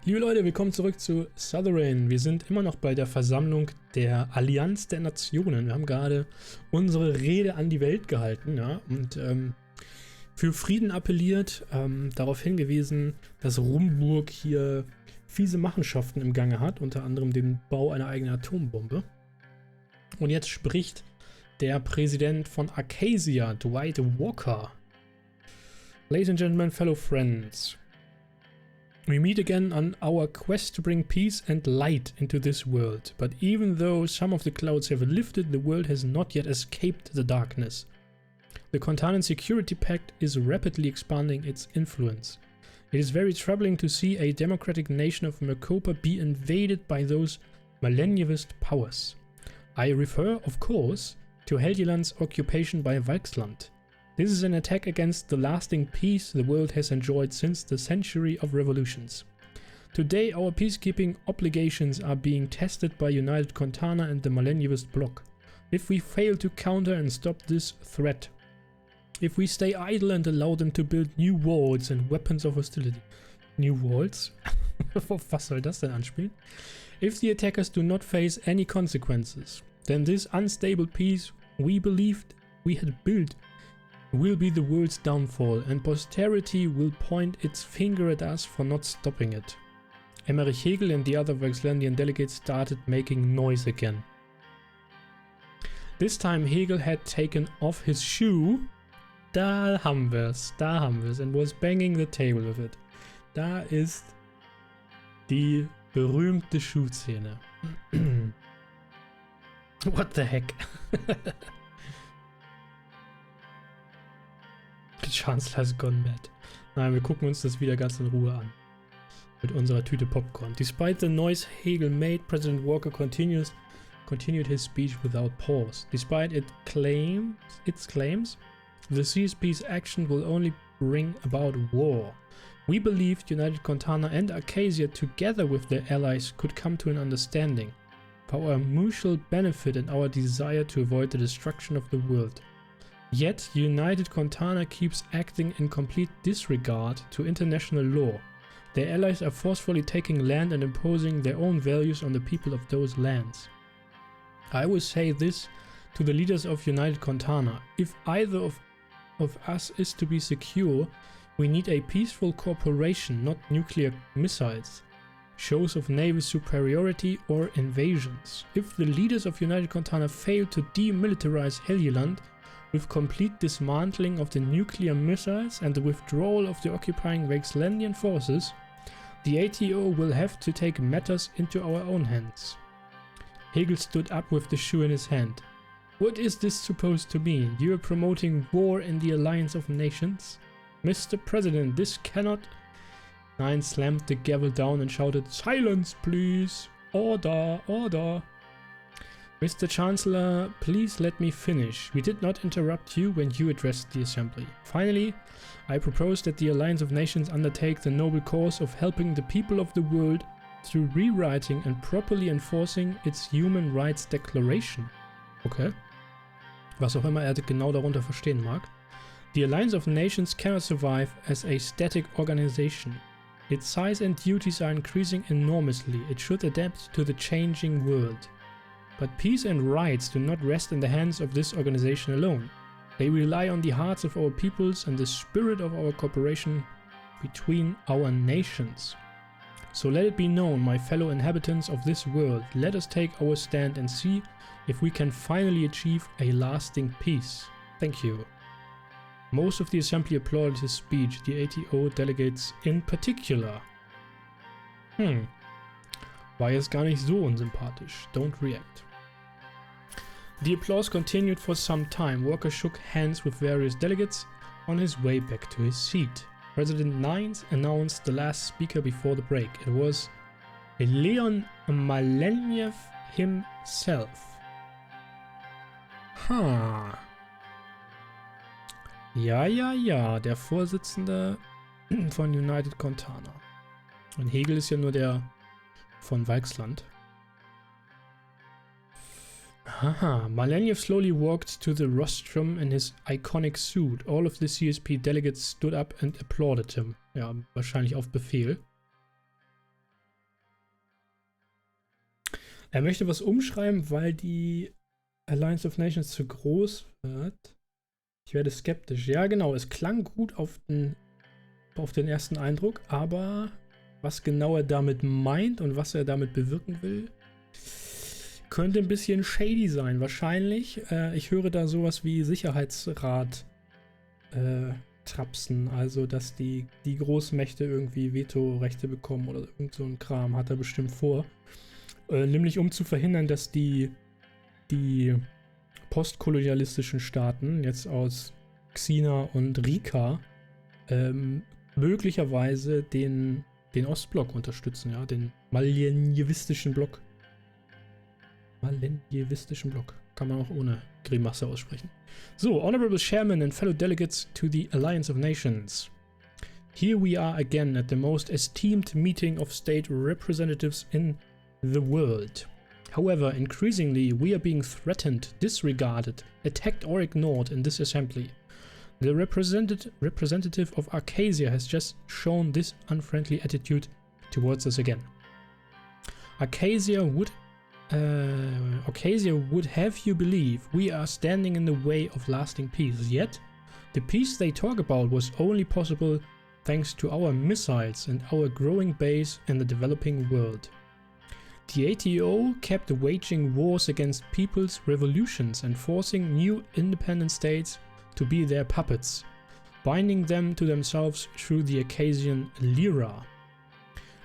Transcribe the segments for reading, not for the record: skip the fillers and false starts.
Liebe Leute, willkommen zurück zu Suzerain. Wir sind immer noch bei der Versammlung der Allianz der Nationen. Wir haben gerade unsere Rede an die Welt gehalten, ja, und für Frieden appelliert, darauf hingewiesen, dass Rumburg hier fiese Machenschaften im Gange hat, unter anderem den Bau einer eigenen Atombombe. Und jetzt spricht der Präsident von Acacia, Dwight Walker. Ladies and gentlemen, fellow friends. We meet again on our quest to bring peace and light into this world. But even though some of the clouds have lifted, the world has not yet escaped the darkness. The Contanan Security Pact is rapidly expanding its influence. It is very troubling to see a democratic nation of Mercopa be invaded by those millennialist powers. I refer, of course, to Helgeland's occupation by Valksland. This is an attack against the lasting peace the world has enjoyed since the century of revolutions. Today our peacekeeping obligations are being tested by United Contana and the millennialist bloc. If we fail to counter and stop this threat, if we stay idle and allow them to build new walls and weapons of hostility. New walls? Was soll das denn anspielen? If the attackers do not face any consequences, then this unstable peace we believed we had built will be the world's downfall, and posterity will point its finger at us for not stopping it. Emmerich Hegel and the other Valkslandian delegates started making noise again. This time Hegel had taken off his shoe, da haben wir's, and was banging the table with it. Da ist die berühmte Schuhszene. What the heck? The Chancellor has gone mad. Nein, wir gucken uns das wieder ganz in Ruhe an. Mit unserer Tüte Popcorn. Despite the noise Hegel made, President Walker continued his speech without pause. Despite its claims, the CSP's action will only bring about war. We believed United Contana and Acacia, together with their allies, could come to an understanding for our mutual benefit and our desire to avoid the destruction of the world. Yet, United Contana keeps acting in complete disregard to international law. Their allies are forcefully taking land and imposing their own values on the people of those lands. I will say this to the leaders of United Contana: if either of us is to be secure, we need a peaceful cooperation, not nuclear missiles, shows of naval superiority or invasions. If the leaders of United Contana fail to demilitarize Helgeland, with complete dismantling of the nuclear missiles and the withdrawal of the occupying Valkslandian forces, the ATO will have to take matters into our own hands. Hegel stood up with the shoe in his hand. What is this supposed to mean? You are promoting war in the alliance of nations? Mr. President, this cannot... Nine slammed the gavel down and shouted, "Silence, please! Order, order!" Mr. Chancellor, please let me finish. We did not interrupt you when you addressed the assembly. Finally, I propose that the Alliance of Nations undertake the noble cause of helping the people of the world through rewriting and properly enforcing its Human Rights Declaration. Okay. Was auch immer genau darunter verstehen mag. The Alliance of Nations cannot survive as a static organization. Its size and duties are increasing enormously. It should adapt to the changing world. But peace and rights do not rest in the hands of this organization alone. They rely on the hearts of our peoples and the spirit of our cooperation between our nations. So let it be known, my fellow inhabitants of this world, let us take our stand and see if we can finally achieve a lasting peace. Thank you. Most of the assembly applauded his speech, the ATO delegates in particular. War jetzt gar nicht so unsympathisch. Don't react. The applause continued for some time. Walker shook hands with various delegates on his way back to his seat. President Nines announced the last speaker before the break. It was Leon Maleniev himself. Ja, der Vorsitzende von United Contana. Und Hegel ist ja nur der von Valksland. Maleniev slowly walked to the rostrum in his iconic suit. All of the CSP delegates stood up and applauded him. Ja, wahrscheinlich auf Befehl. Er möchte was umschreiben, weil die Alliance of Nations zu groß wird. Ich werde skeptisch. Ja, genau. Es klang gut auf den ersten Eindruck, aber was genau er damit meint und was er damit bewirken will, könnte ein bisschen shady sein. Wahrscheinlich. Ich höre da sowas wie Sicherheitsrat trapsen. Also, dass die Großmächte irgendwie Vetorechte bekommen oder irgend so ein Kram hat er bestimmt vor. Nämlich um zu verhindern, dass die postkolonialistischen Staaten, jetzt aus Xina und Rika, möglicherweise den Ostblock unterstützen, ja, den malenjevistischen Block. Malenjevistischen Block. Kann man auch ohne Grimasse aussprechen. So, Honorable Chairman and fellow delegates to the Alliance of Nations. Here we are again at the most esteemed meeting of state representatives in the world. However, increasingly we are being threatened, disregarded, attacked or ignored in this assembly. The representative of Arcasia has just shown this unfriendly attitude towards us again. Arcasia would have you believe we are standing in the way of lasting peace, yet the peace they talk about was only possible thanks to our missiles and our growing base in the developing world. The ATO kept waging wars against people's revolutions and forcing new independent states to be their puppets, binding them to themselves through the Arcasian lira.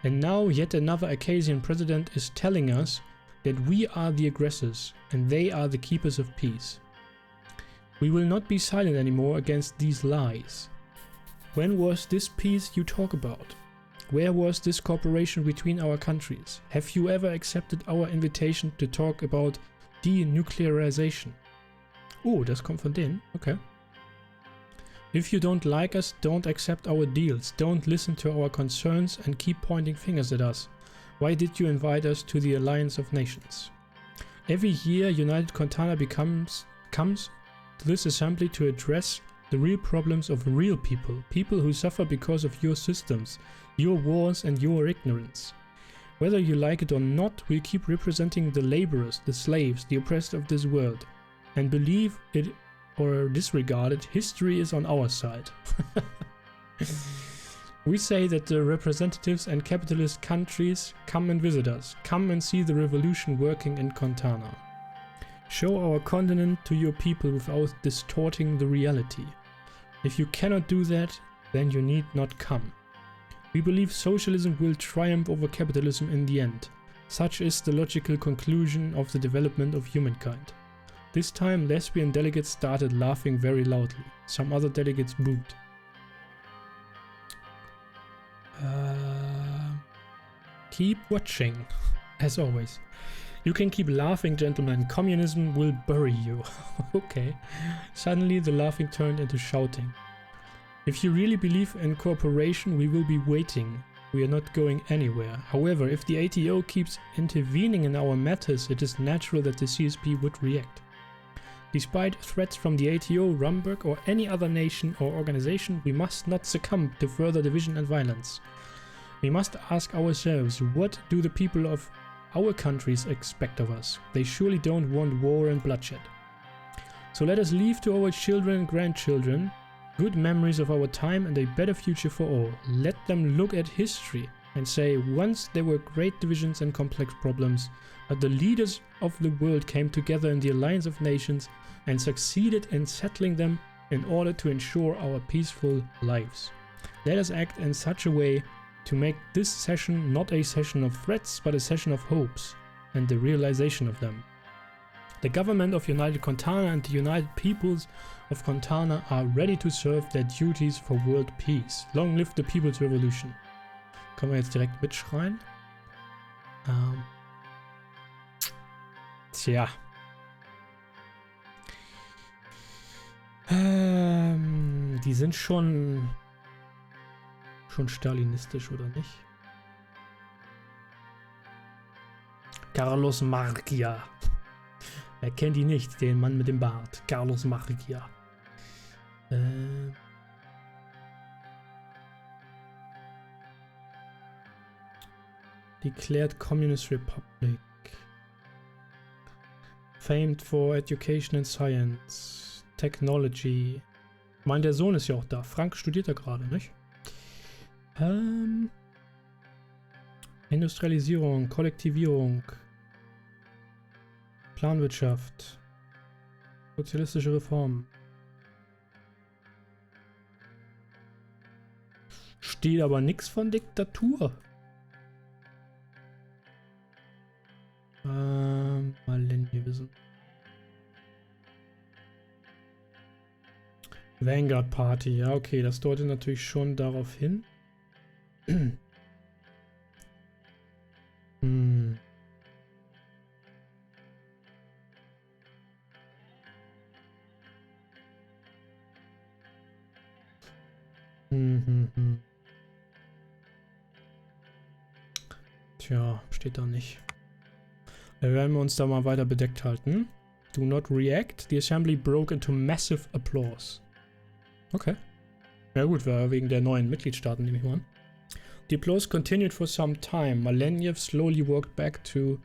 And now yet another Arcasian president is telling us that we are the aggressors and they are the keepers of peace. We will not be silent anymore against these lies. When was this peace you talk about? Where was this cooperation between our countries? Have you ever accepted our invitation to talk about denuclearization? Oh, das kommt von denen. Okay. If you don't like us, don't accept our deals, don't listen to our concerns and keep pointing fingers at us. Why did you invite us to the Alliance of Nations? Every year, United Contana comes to this assembly to address the real problems of real people who suffer because of your systems, your wars and your ignorance. Whether you like it or not, we keep representing the laborers, the slaves, the oppressed of this world. And believe it or disregard it, history is on our side. We say that the representatives and capitalist countries come and visit us. Come and see the revolution working in Contana. Show our continent to your people without distorting the reality. If you cannot do that, then you need not come. We believe socialism will triumph over capitalism in the end. Such is the logical conclusion of the development of humankind. This time, lesbian delegates started laughing very loudly. Some other delegates booed. Keep watching, as always. You can keep laughing, gentlemen. Communism will bury you. Okay. Suddenly the laughing turned into shouting. If you really believe in cooperation, we will be waiting. We are not going anywhere. However, if the ATO keeps intervening in our matters, it is natural that the CSP would react. Despite threats from the ATO, Rumberg, or any other nation or organization, we must not succumb to further division and violence. We must ask ourselves, what do the people of our countries expect of us? They surely don't want war and bloodshed. So let us leave to our children and grandchildren good memories of our time and a better future for all. Let them look at history and say, once there were great divisions and complex problems, but the leaders of the world came together in the Alliance of Nations and succeeded in settling them in order to ensure our peaceful lives. Let us act in such a way to make this session not a session of threats, but a session of hopes and the realization of them. The government of United Contana and the United Peoples of Contana are ready to serve their duties for world peace. Long live the People's Revolution. Können wir jetzt direkt mitschreien? Tja. Die sind schon stalinistisch, oder nicht? Carlos Marquia. Wer kennt ihn nicht, den Mann mit dem Bart? Carlos Marquia. Declared Communist Republic. Famed for education and science. Technology. Ich meine, der Sohn ist ja auch da. Frank studiert da gerade, nicht? Industrialisierung, Kollektivierung. Planwirtschaft. Sozialistische Reformen. Steht aber nichts von Diktatur. Millennialism. Vanguard Party, ja, okay, das deutet natürlich schon darauf hin. Tja, steht da nicht. Da werden wir uns da mal weiter bedeckt halten. Do not react. The assembly broke into massive applause. Okay. Ja gut, war wegen der neuen Mitgliedstaaten, nehme ich mal an. The applause continued for some time. Maleniev slowly walked back to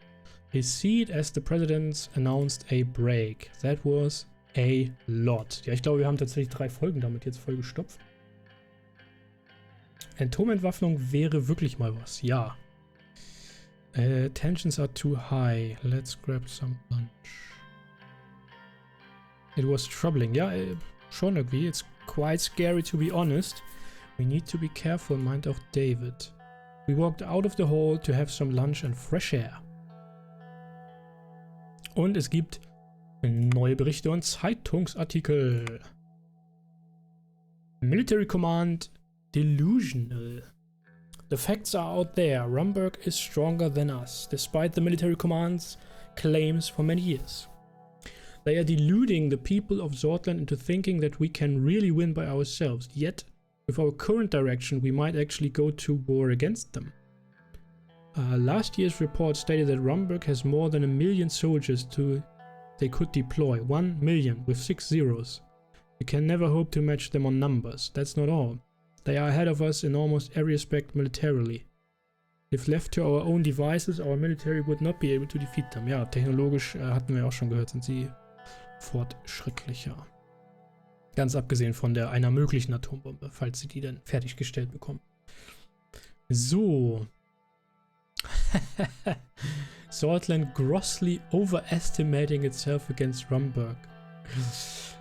his seat as the President announced a break. That was a lot. Ja, ich glaube, wir haben tatsächlich 3 Folgen damit jetzt voll gestopft. Atomentwaffnung wäre wirklich mal was, ja. Tensions are too high. Let's grab some lunch. It was troubling. Ja, schon irgendwie. It's quite scary to be honest. We need to be careful, meint auch David. We walked out of the hall to have some lunch and fresh air. Und es gibt neue Berichte und Zeitungsartikel. Military Command delusional. The facts are out there. Rumberg is stronger than us, despite the military command's claims for many years. They are deluding the people of Sordland into thinking that we can really win by ourselves, yet with our current direction we might actually go to war against them. Last year's report stated that Rumberg has more than 1 million soldiers they could deploy. 1 million with 6 zeros. We can never hope to match them on numbers. That's not all. They are ahead of us in almost every aspect militarily. If left to our own devices, our military would not be able to defeat them. Ja, technologisch hatten wir auch schon gehört, sind sie fortschrittlicher. Ganz abgesehen von einer möglichen Atombombe, falls sie die dann fertiggestellt bekommen. So. Sordland grossly overestimating itself against Rumberg.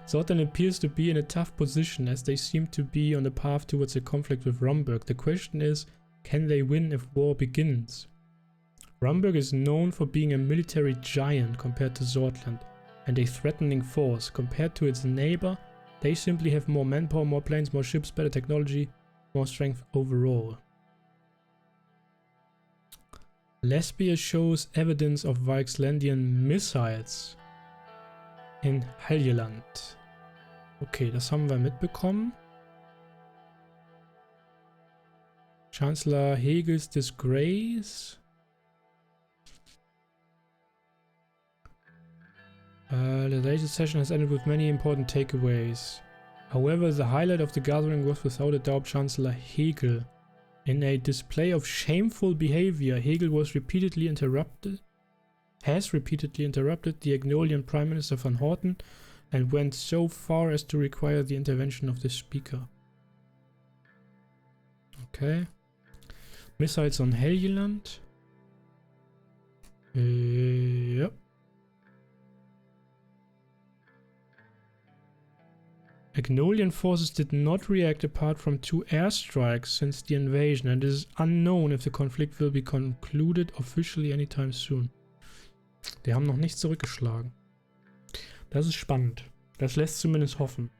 Sordland appears to be in a tough position as they seem to be on the path towards a conflict with Rumberg. The question is, can they win if war begins? Rumberg is known for being a military giant compared to Sordland and a threatening force. Compared to its neighbor, they simply have more manpower, more planes, more ships, better technology, more strength overall. Lesbia shows evidence of Vaikslandian missiles in Helgeland. Okay, das haben wir mitbekommen. Chancellor Hegel's disgrace. The latest session has ended with many important takeaways. However, the highlight of the gathering was without a doubt Chancellor Hegel. In a display of shameful behavior, Hegel has repeatedly interrupted the Agnolian Prime Minister van Horten and went so far as to require the intervention of the speaker. Okay. Missiles on Helgeland. Yep. Agnolian forces did not react apart from 2 airstrikes since the invasion, and it is unknown if the conflict will be concluded officially anytime soon. Die haben noch nicht zurückgeschlagen. Das ist spannend. Das lässt zumindest hoffen.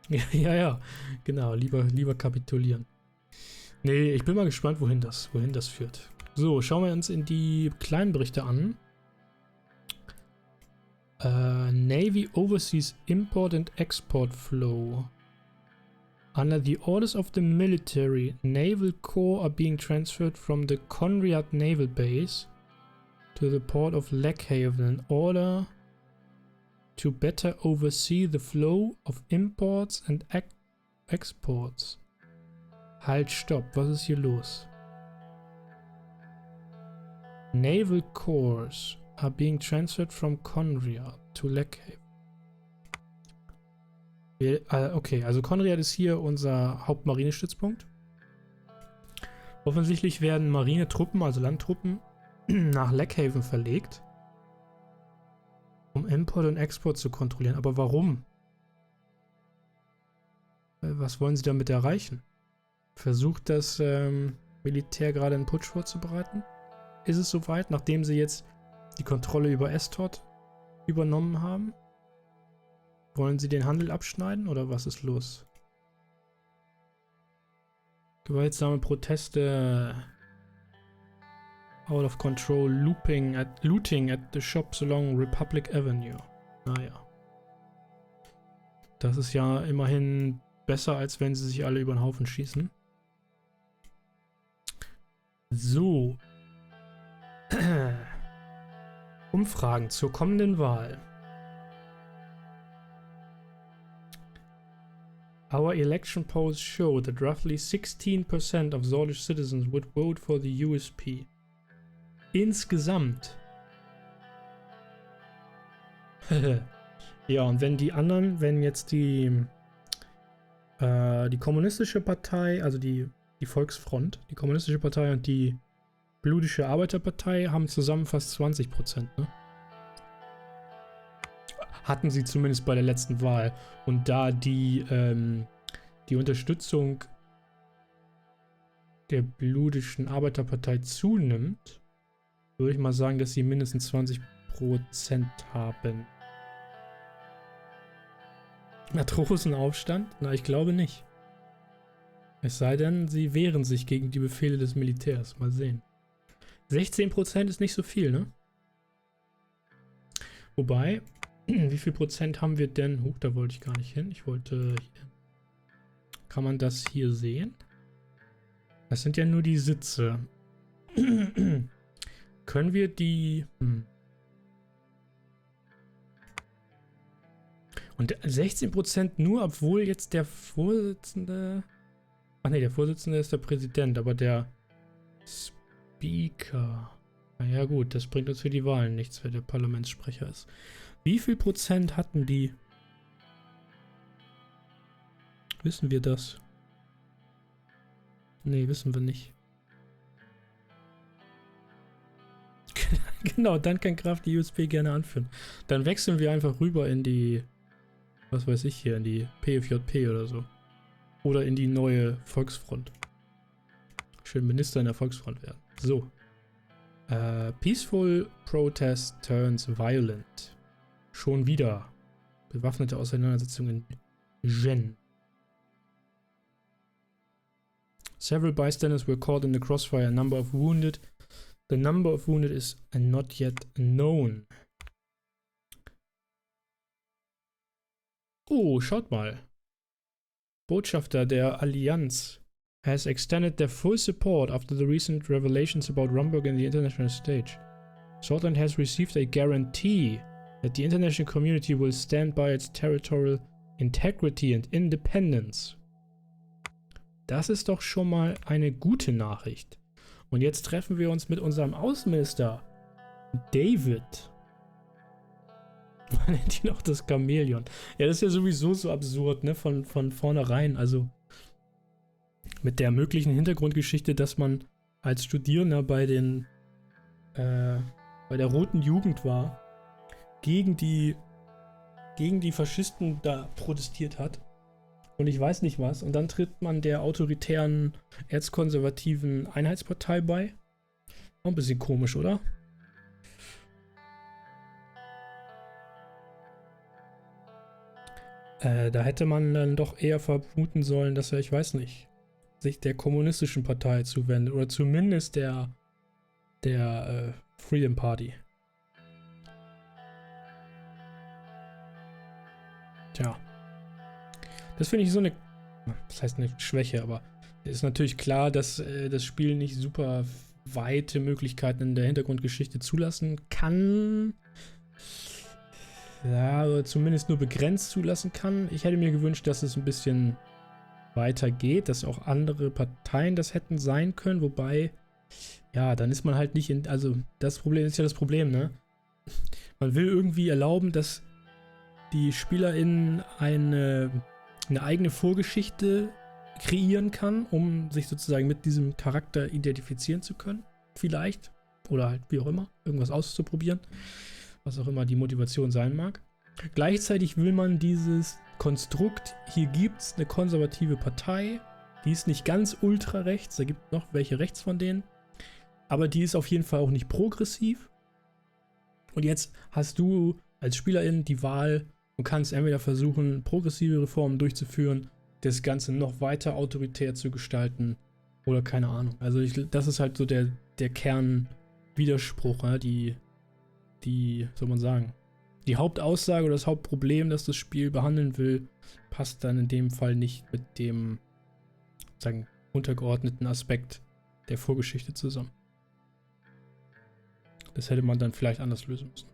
Ja, genau. Lieber kapitulieren. Nee, ich bin mal gespannt, wohin das führt. So, schauen wir uns in die kleinen Berichte an. Navy oversees import and export flow. Under the orders of the military, naval corps are being transferred from the Conrad Naval Base to the port of Lackhaven in order to better oversee the flow of imports and exports. Halt, stopp, was ist hier los? Naval Corps are being transferred from Conriad to Leckhaven. Okay, also Conriad ist hier unser Hauptmarinestützpunkt. Offensichtlich werden Marinetruppen, also Landtruppen, nach Leckhaven verlegt, um Import und Export zu kontrollieren. Aber warum? Was wollen sie damit erreichen? Versucht das Militär gerade einen Putsch vorzubereiten? Ist es soweit, nachdem sie jetzt die Kontrolle über Estot übernommen haben? Wollen sie den Handel abschneiden oder was ist los? Gewaltsame Proteste. Out of control. Looting at the shops along Republic Avenue. Naja. Das ist ja immerhin besser, als wenn sie sich alle über den Haufen schießen. So. Umfragen zur kommenden Wahl. Our election polls show that roughly 16% of Sordish citizens would vote for the USP. Insgesamt. Ja, und wenn die anderen, wenn jetzt die kommunistische Partei, also die Volksfront, die kommunistische Partei und die Blutische Arbeiterpartei haben zusammen fast 20%, ne? Hatten sie zumindest bei der letzten Wahl. Und da die Unterstützung der Blutischen Arbeiterpartei zunimmt, würde ich mal sagen, dass sie mindestens 20% haben. Matrosenaufstand? Na, ich glaube nicht. Es sei denn, sie wehren sich gegen die Befehle des Militärs. Mal sehen. 16% ist nicht so viel, ne? Wobei, wie viel Prozent haben wir denn? Huch, da wollte ich gar nicht hin. Ich wollte hier. Kann man das hier sehen? Das sind ja nur die Sitze. Können wir die... Und 16% nur, obwohl jetzt der Vorsitzende... Ach nee, der Vorsitzende ist der Präsident, aber der Speaker... Naja gut, das bringt uns für die Wahlen nichts, wer der Parlamentssprecher ist. Wie viel Prozent hatten die? Wissen wir das? Nee, wissen wir nicht. Genau, dann kann Kraft die USP gerne anführen. Dann wechseln wir einfach rüber in die, was weiß ich hier, in die PFJP oder so. Oder in die neue Volksfront. Schön Minister in der Volksfront werden. So. Peaceful protest turns violent. Schon wieder. Bewaffnete Auseinandersetzungen in Ringen. Several bystanders were caught in the crossfire. Number of wounded. The number of wounded is not yet known. Oh, schaut mal. Botschafter der Allianz has extended their full support after the recent revelations about Rumburg in the international stage. Sordland has received a guarantee that the international community will stand by its territorial integrity and independence. Das ist doch schon mal eine gute Nachricht. Und jetzt treffen wir uns mit unserem Außenminister, David. Man nennt ihn auch das Chamäleon. Ja, das ist ja sowieso so absurd, ne, von vornherein. Also mit der möglichen Hintergrundgeschichte, dass man als Studierender bei der Roten Jugend war, gegen die Faschisten da protestiert hat und ich weiß nicht was, und dann tritt man der autoritären, erzkonservativen Einheitspartei bei. Auch ein bisschen komisch, oder? Da hätte man dann doch eher vermuten sollen, dass er, ich weiß nicht, sich der kommunistischen Partei zuwendet oder zumindest der Freedom Party. Tja. Das finde ich so eine, das heißt eine Schwäche, aber es ist natürlich klar, dass das Spiel nicht super weite Möglichkeiten in der Hintergrundgeschichte zulassen kann. Ja, oder zumindest nur begrenzt zulassen kann. Ich hätte mir gewünscht, dass es ein bisschen weiter geht, dass auch andere Parteien das hätten sein können, wobei ja, dann ist man halt nicht in, also das Problem ist ja das Problem, ne? Man will irgendwie erlauben, dass die SpielerInnen eine eigene Vorgeschichte kreieren kann, um sich sozusagen mit diesem Charakter identifizieren zu können. Vielleicht. Oder halt wie auch immer. Irgendwas auszuprobieren. Was auch immer die Motivation sein mag. Gleichzeitig will man dieses Konstrukt, hier gibt es eine konservative Partei, die ist nicht ganz ultra rechts, da gibt es noch welche rechts von denen, aber die ist auf jeden Fall auch nicht progressiv. Und jetzt hast du als Spielerin die Wahl und kannst entweder versuchen, progressive Reformen durchzuführen, das Ganze noch weiter autoritär zu gestalten oder keine Ahnung. Also das ist halt so der Kernwiderspruch, ja, die, soll man sagen, die Hauptaussage oder das Hauptproblem, das das Spiel behandeln will, passt dann in dem Fall nicht mit dem, sagen, untergeordneten Aspekt der Vorgeschichte zusammen. Das hätte man dann vielleicht anders lösen müssen.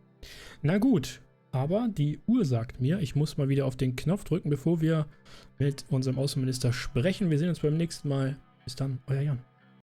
Na gut, aber die Uhr sagt mir, ich muss mal wieder auf den Knopf drücken, bevor wir mit unserem Außenminister sprechen. Wir sehen uns beim nächsten Mal. Bis dann, euer Jan.